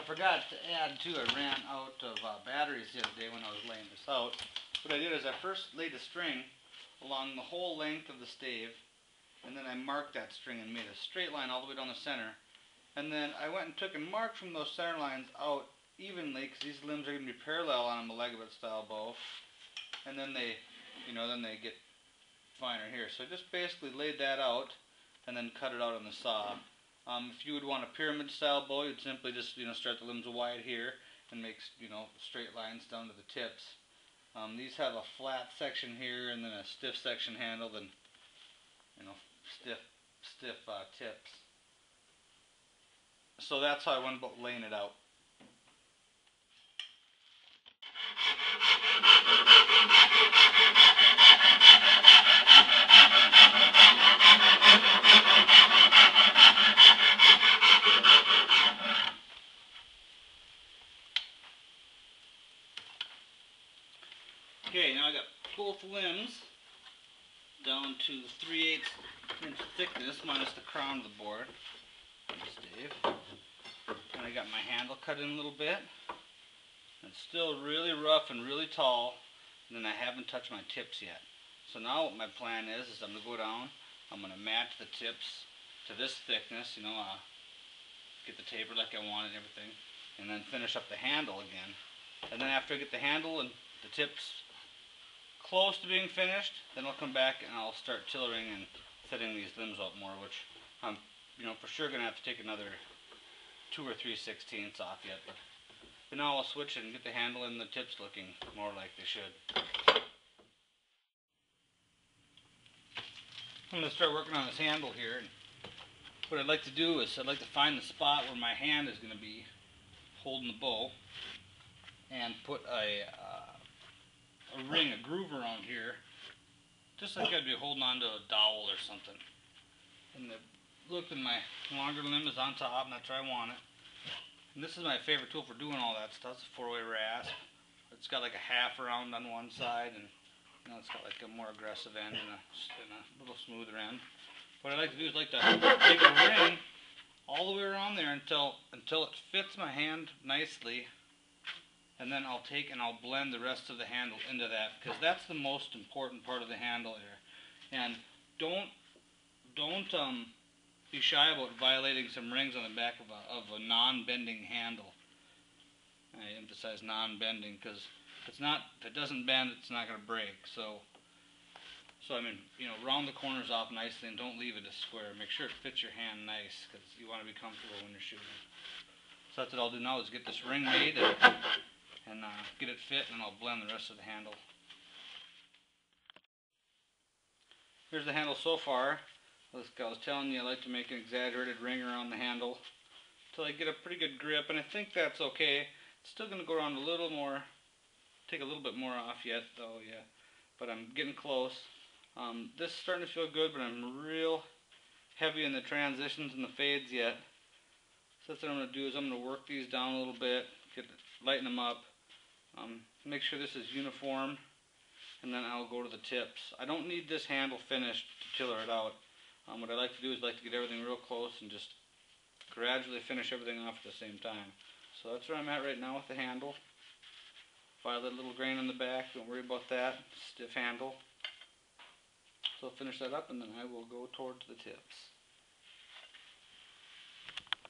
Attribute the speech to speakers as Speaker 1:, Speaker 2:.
Speaker 1: forgot to add too, I ran out of batteries the other day when I was laying this out. What I did is I first laid a string along the whole length of the stave, and then I marked that string and made a straight line all the way down the center. And then I went and took and marked from those center lines out evenly, because these limbs are going to be parallel on a Mollagabet style bow. And then they, then they get finer here. So I just basically laid that out and then cut it out on the saw. If you would want a pyramid style bow, you'd simply just start the limbs wide here and make straight lines down to the tips. These have a flat section here and then a stiff section handle, and stiff tips. So that's how I went about laying it out. Okay, now I got both limbs down to 3/8 inch thickness minus the crown of the board. Stave. And I got my handle cut in a little bit. It's still really rough and really tall, and then I haven't touched my tips yet. So now what my plan is I'm going to go down, I'm going to match the tips to this thickness, get the taper like I want and everything, and then finish up the handle again. And then after I get the handle and the tips close to being finished, then I'll come back and I'll start tillering and setting these limbs up more, which I'm for sure going to have to take another 2 or 3/16 off yet. But now I'll switch and get the handle and the tips looking more like they should. I'm going to start working on this handle here. And what I'd like to do is I'd like to find the spot where my hand is going to be holding the bow and put a ring, a groove around here, just like I'd be holding onto a dowel or something. And the look in my longer limb is on top, and that's where I want it. And this is my favorite tool for doing all that stuff. It's a 4-way rasp. It's got like a half round on one side, and it's got like a more aggressive end and a little smoother end. What I like to do is take a ring all the way around there until it fits my hand nicely, and then I'll take and I'll blend the rest of the handle into that, because that's the most important part of the handle here. And don't be shy about violating some rings on the back of a non-bending handle. I emphasize non-bending, because if it doesn't bend, it's not going to break. So round the corners off nicely and don't leave it a square. Make sure it fits your hand nice, because you want to be comfortable when you're shooting. So that's what I'll do now, is get this ring made and get it fit, and then I'll blend the rest of the handle. Here's the handle so far. Like I was telling you, I like to make an exaggerated ring around the handle until I get a pretty good grip, and I think that's okay. It's still going to go around a little more, take a little bit more off yet though, yeah. But I'm getting close. This is starting to feel good, but I'm real heavy in the transitions and the fades yet. So that's what I'm going to do, is I'm going to work these down a little bit, lighten them up, make sure this is uniform, and then I'll go to the tips. I don't need this handle finished to tiller it out. What I like to do is get everything real close and just gradually finish everything off at the same time. So that's where I'm at right now with the handle. Violet little grain on the back, don't worry about that. Stiff handle. So I'll finish that up, and then I will go towards the tips.